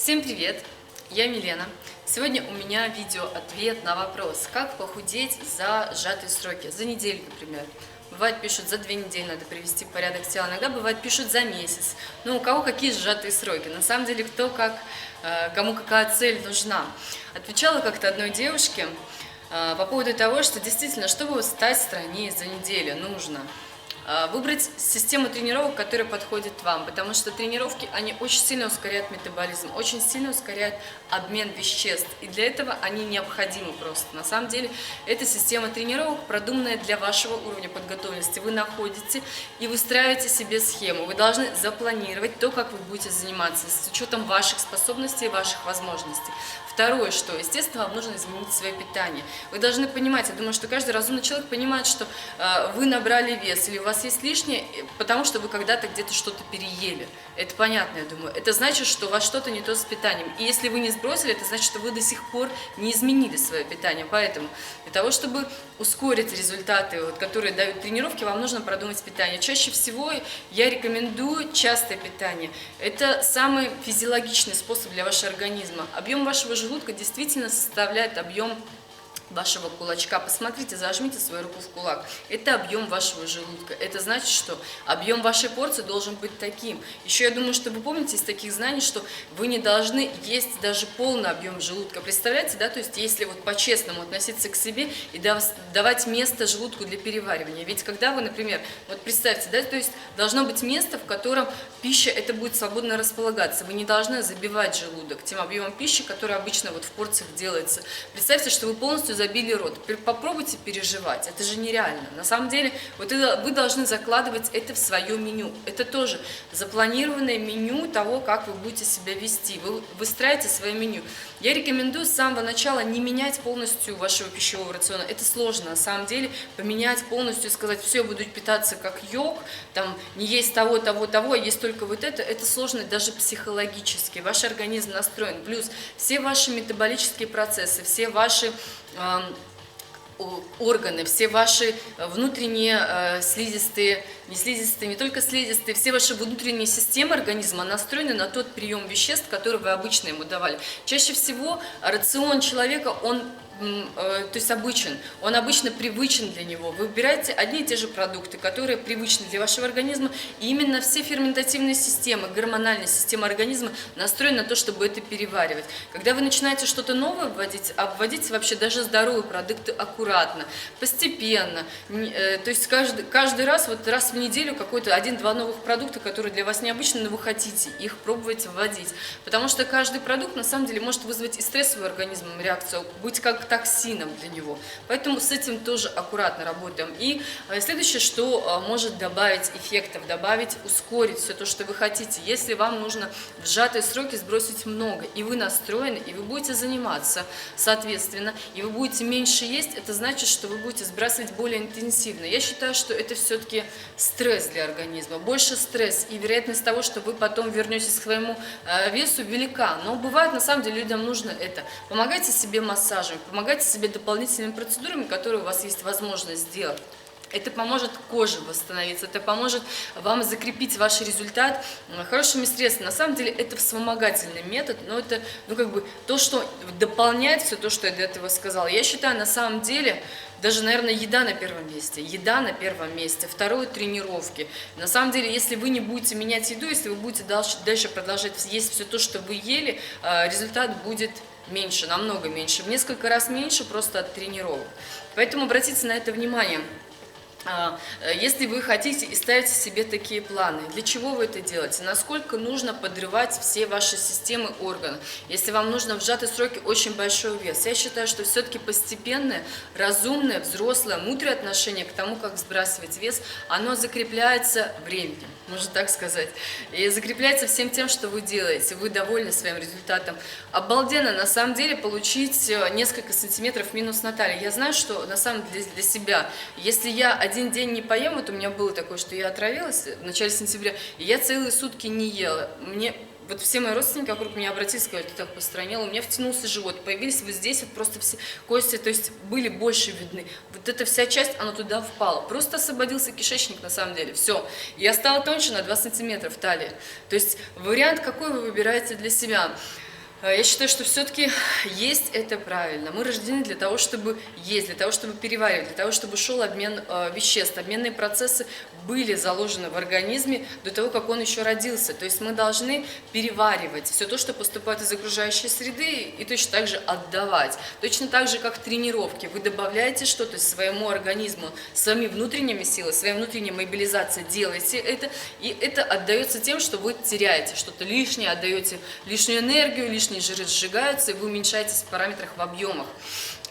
Всем привет! Я Милена. Сегодня у меня видео-ответ на вопрос, как похудеть за сжатые сроки, за неделю, например. Бывает, пишут, за 2 недели надо привести в порядок тела, иногда бывает, пишут за месяц. Ну, у кого какие сжатые сроки. На самом деле, кто как, кому какая цель нужна. Отвечала как-то одной девушке по поводу того, что действительно, чтобы стать стройнее за неделю, нужно выбрать систему тренировок, которая подходит вам, потому что тренировки, они очень сильно ускоряют метаболизм, очень сильно ускоряют обмен веществ, и для этого они необходимы просто. На самом деле, эта система тренировок продуманная для вашего уровня подготовленности. Вы находите и выстраиваете себе схему, вы должны запланировать то, как вы будете заниматься, с учетом ваших способностей и ваших возможностей. Второе, что, естественно, вам нужно изменить свое питание. Вы должны понимать, я думаю, что каждый разумный человек понимает, что вы набрали вес или у вас есть лишнее, потому что вы когда-то где-то что-то переели. Это понятно, я думаю. Это значит, что у вас что-то не то с питанием. И если вы не сбросили, это значит, что вы до сих пор не изменили свое питание. Поэтому для того, чтобы ускорить результаты, которые дают тренировки, вам нужно продумать питание. Чаще всего я рекомендую частое питание. Это самый физиологичный способ для вашего организма. Объем вашего желудка действительно составляет объем вашего кулачка. Посмотрите, зажмите свою руку в кулак. Это объем вашего желудка. Это значит, что объем вашей порции должен быть таким. Еще я думаю, что вы помните из таких знаний, что вы не должны есть даже полный объем желудка. Представляете, да? То есть, если вот по-честному относиться к себе и давать место желудку для переваривания. Ведь когда вы, например, вот представьте, да, то есть должно быть место, в котором пища это будет свободно располагаться. Вы не должны забивать желудок тем объемом пищи, который обычно вот в порциях делается. Представьте, что вы полностью забили рот. Попробуйте переживать. Это же нереально. На самом деле, вот вы должны закладывать это в свое меню. Это тоже запланированное меню того, как вы будете себя вести. Вы выстраиваете свое меню. Я рекомендую с самого начала не менять полностью вашего пищевого рациона. Это сложно, на самом деле, поменять полностью, сказать, все, я буду питаться как йог, там, не есть того, а есть только вот это. Это сложно даже психологически. Ваш организм настроен. Плюс все ваши метаболические процессы, все ваши органы, все ваши внутренние слизистые, не только слизистые, все ваши внутренние системы организма настроены на тот прием веществ, который вы обычно ему давали. Чаще всего рацион человека, он то есть он обычно привычен для него. Вы выбираете одни и те же продукты, которые привычны для вашего организма, и именно все ферментативные системы, гормональная система организма настроена на то, чтобы это переваривать. Когда вы начинаете что-то новое вводить, обводите вообще даже здоровые продукты аккуратно, постепенно, то есть каждый раз, вот раз в неделю какой-то 1-2 новых продукта, которые для вас необычны, но вы хотите их пробовать вводить, потому что каждый продукт на самом деле может вызвать и стрессовую организмом реакцию, быть как токсином для него. Поэтому с этим тоже аккуратно работаем. И следующее, что может добавить эффектов, ускорить все то, что вы хотите. Если вам нужно в сжатые сроки сбросить много, и вы настроены, и вы будете заниматься, соответственно, и вы будете меньше есть, это значит, что вы будете сбрасывать более интенсивно. Я считаю, что это все-таки стресс для организма, больше стресс, и вероятность того, что вы потом вернетесь к своему весу, велика. Но бывает, на самом деле, людям нужно это. Помогайте себе массажем, помогайте себе дополнительными процедурами, которые у вас есть возможность сделать. Это поможет коже восстановиться, это поможет вам закрепить ваш результат хорошими средствами. На самом деле это вспомогательный метод, но это то, что дополняет все то, что я до этого сказала. Я считаю, на самом деле, даже, наверное, еда на первом месте. Еда на первом месте. Второе – тренировки. На самом деле, если вы не будете менять еду, если вы будете дальше продолжать есть все то, что вы ели, результат будет меньше, намного меньше. В несколько раз меньше просто от тренировок. Поэтому обратите на это внимание. Если вы хотите и ставите себе такие планы, для чего вы это делаете? Насколько нужно подрывать все ваши системы органов? Если вам нужно в сжатые сроки очень большой вес, я считаю, что все-таки постепенное, разумное, взрослое, мудрое отношение к тому, как сбрасывать вес, оно закрепляется временем, можно так сказать. И закрепляется всем тем, что вы делаете. Вы довольны своим результатом. Обалденно, на самом деле, получить несколько сантиметров минус на талии. Я знаю, что на самом деле для себя, если я один день не поем, вот у меня было такое, что я отравилась в начале сентября, и я целые сутки не ела. Вот все мои родственники вокруг меня обратились, сказали, ты так постранела, у меня втянулся живот, появились вот здесь вот просто все кости, то есть были больше видны. Вот эта вся часть, она туда впала. Просто освободился кишечник на самом деле, все. Я стала тоньше на 2 сантиметра в талии. То есть вариант какой вы выбираете для себя? Я считаю, что все-таки есть это правильно. Мы рождены для того, чтобы есть, для того, чтобы переваривать, для того, чтобы шел обмен веществ. Обменные процессы были заложены в организме до того, как он еще родился. То есть мы должны переваривать все то, что поступает из окружающей среды, и точно так же отдавать. Точно так же, как тренировки. Вы добавляете что-то своему организму, своими внутренними силами, своей внутренней мобилизацией делаете это, и это отдается тем, что вы теряете что-то лишнее, отдаете лишнюю энергию, лишние жиры сжигаются, и вы уменьшаетесь в параметрах, в объемах.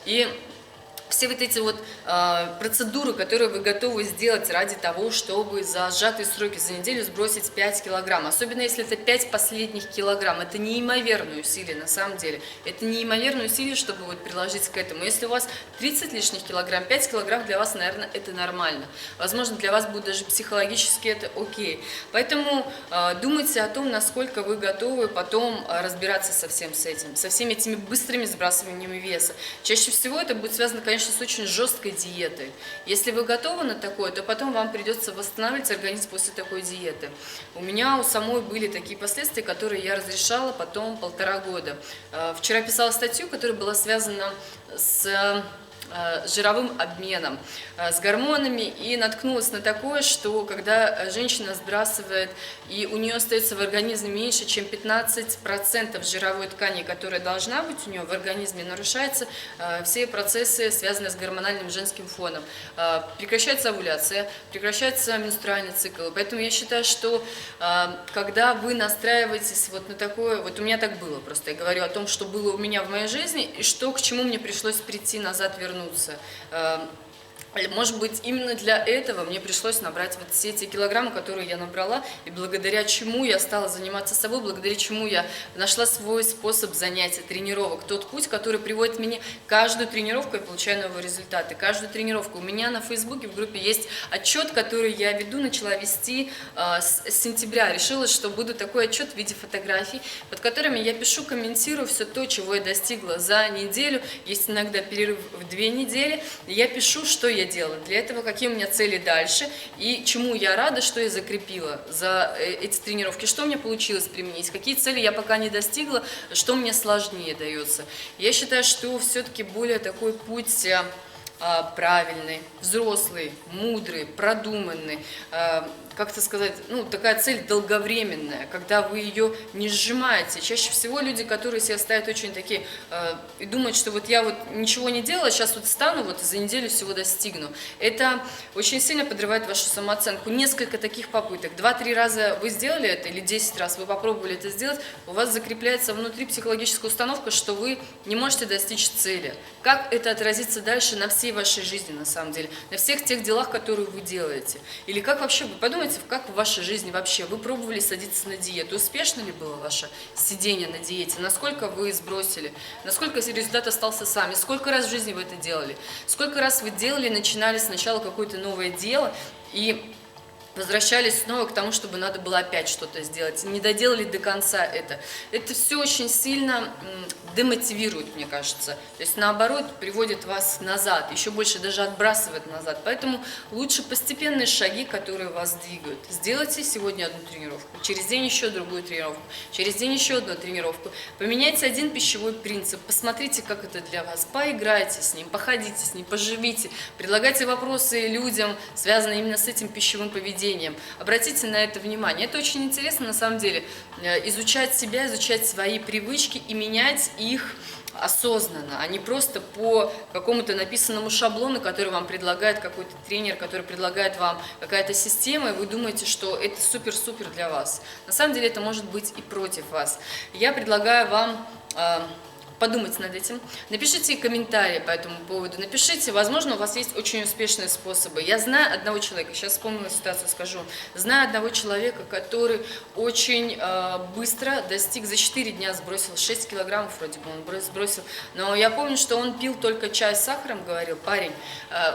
И все вот эти вот процедуры, которые вы готовы сделать ради того, чтобы за сжатые сроки, за неделю сбросить 5 килограмм, особенно если это 5 последних килограмм, это неимоверное усилие на самом деле, это неимоверное усилие, чтобы вот приложить к этому. Если у вас 30 лишних килограмм, 5 килограмм для вас, наверное, это нормально. Возможно, для вас будет даже психологически это окей. Поэтому думайте о том, насколько вы готовы потом разбираться со всем с этим, со всеми этими быстрыми сбрасываниями веса. Чаще всего это будет связано, конечно, с очень жесткой диетой. Если вы готовы на такое, то потом вам придется восстанавливать организм после такой диеты. У меня у самой были такие последствия, которые я разрешала потом 1,5 года. Вчера писала статью, которая была связана с жировым обменом, с гормонами, и наткнулась на такое, что когда женщина сбрасывает, и у нее остается в организме меньше, чем 15% жировой ткани, которая должна быть у нее в организме, нарушаются все процессы, связанные с гормональным женским фоном. Прекращается овуляция, прекращается менструальный цикл. Поэтому я считаю, что когда вы настраиваетесь вот на такое, вот у меня так было просто, я говорю о том, что было у меня в моей жизни, и что, к чему мне пришлось прийти назад, вернуться. Может быть, именно для этого мне пришлось набрать вот все эти килограммы, которые я набрала, и благодаря чему я стала заниматься собой, благодаря чему я нашла свой способ занятия, тренировок, тот путь, который приводит меня каждую тренировку, я получаю новые результаты, каждую тренировку. У меня на Фейсбуке в группе есть отчет, который я веду, начала вести с сентября. Решила, что буду такой отчет в виде фотографий, под которыми я пишу, комментирую все то, чего я достигла за неделю, есть иногда перерыв в 2 недели, и я пишу, что я делала для этого, какие у меня цели дальше и чему я рада, что я закрепила за эти тренировки, что мне получилось применить, какие цели я пока не достигла, что мне сложнее дается. Я считаю, что все-таки более такой путь правильный, взрослый, мудрый, продуманный, как-то сказать, ну, такая цель долговременная, когда вы ее не сжимаете. Чаще всего люди, которые себя ставят очень такие, и думают, что вот я вот ничего не делала, сейчас вот встану, вот за неделю всего достигну. Это очень сильно подрывает вашу самооценку. Несколько таких попыток. 2-3 раза вы сделали это, или 10 раз вы попробовали это сделать, у вас закрепляется внутри психологическая установка, что вы не можете достичь цели. Как это отразится дальше на всей вашей жизни, на самом деле, на всех тех делах, которые вы делаете? Или как вообще, вы подумайте, как в вашей жизни вообще, вы пробовали садиться на диету, успешно ли было ваше сидение на диете, насколько вы сбросили, насколько результат остался с вами, сколько раз в жизни вы это делали, сколько раз вы делали, начинали сначала какое-то новое дело и возвращались снова к тому, чтобы надо было опять что-то сделать, не доделали до конца это. Это все очень сильно демотивирует, мне кажется. То есть, наоборот, приводит вас назад, еще больше даже отбрасывает назад. Поэтому лучше постепенные шаги, которые вас двигают. Сделайте сегодня одну тренировку, через день еще другую тренировку, через день еще одну тренировку. Поменяйте один пищевой принцип, посмотрите, как это для вас, поиграйте с ним, походите с ним, поживите, предлагайте вопросы людям, связанные именно с этим пищевым поведением. Обратите на это внимание. Это очень интересно, на самом деле, изучать себя, изучать свои привычки и менять их осознанно, а не просто по какому-то написанному шаблону, который вам предлагает какой-то тренер, который предлагает вам какая-то система, и вы думаете, что это супер-супер для вас. На самом деле это может быть и против вас. Я предлагаю вам подумайте над этим. Напишите комментарии по этому поводу. Напишите, возможно, у вас есть очень успешные способы. Я знаю одного человека, сейчас вспомнила ситуацию, скажу. Знаю одного человека, который очень быстро достиг, за 4 дня сбросил 6 килограммов, вроде бы он сбросил. Но я помню, что он пил только чай с сахаром, говорил парень,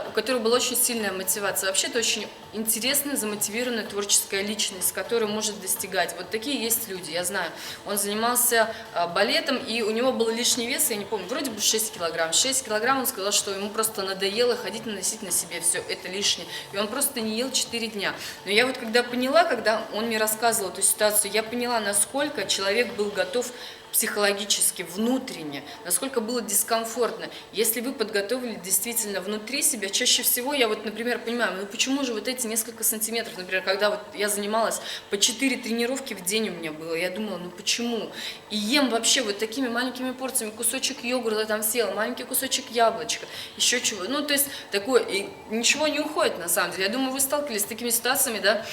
у которого была очень сильная мотивация. Вообще-то очень интересная, замотивированная творческая личность, которая может достигать. Вот такие есть люди, я знаю. Он занимался балетом, и у него был лишний вес, я не помню, вроде бы 6 килограмм. 6 килограмм он сказал, что ему просто надоело ходить и носить на себе все это лишнее. И он просто не ел 4 дня. Но я вот когда поняла, когда он мне рассказывал эту ситуацию, я поняла, насколько человек был готов психологически, внутренне, насколько было дискомфортно. Если вы подготовили действительно внутри себя, чаще всего я вот, например, понимаю, ну почему же вот эти несколько сантиметров, например, когда вот я занималась, по 4 тренировки в день у меня было, я думала, ну почему? И ем вообще вот такими маленькими порциями, кусочек йогурта там съела, маленький кусочек яблочка, еще чего. Ну, то есть такое, и ничего не уходит на самом деле. Я думаю, вы сталкивались с такими ситуациями, да?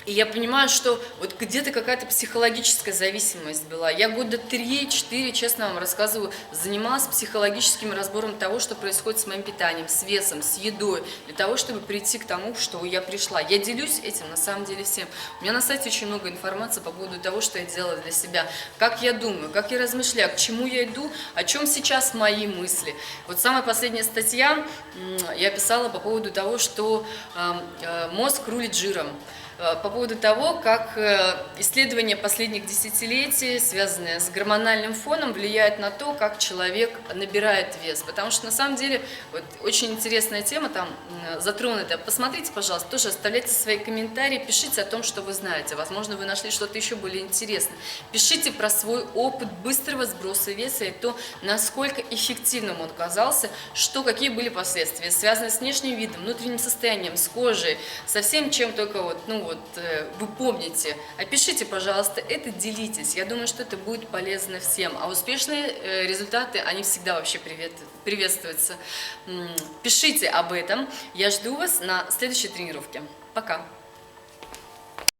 И я понимаю, что вот где-то какая-то психологическая зависимость была. Я года 3-4, честно вам рассказываю, занималась психологическим разбором того, что происходит с моим питанием, с весом, с едой, для того, чтобы прийти к тому, что я пришла. Я делюсь этим на самом деле всем. У меня на сайте очень много информации по поводу того, что я делала для себя, как я думаю, как я размышляю, к чему я иду, о чем сейчас мои мысли. Вот самая последняя статья я писала по поводу того, что мозг рулит жиром. По поводу того, как исследования последних десятилетий, связанные с гормональным фоном, влияют на то, как человек набирает вес. Потому что на самом деле вот, очень интересная тема там затронута. Посмотрите, пожалуйста, тоже оставляйте свои комментарии, пишите о том, что вы знаете. Возможно, вы нашли что-то еще более интересное. Пишите про свой опыт быстрого сброса веса и то, насколько эффективным он оказался, что, какие были последствия, связанные с внешним видом, внутренним состоянием, с кожей, со всем, чем только вот, ну, вы помните. Опишите, пожалуйста, это, делитесь. Я думаю, что это будет полезно всем. А успешные результаты, они всегда вообще приветствуются. Пишите об этом. Я жду вас на следующей тренировке. Пока!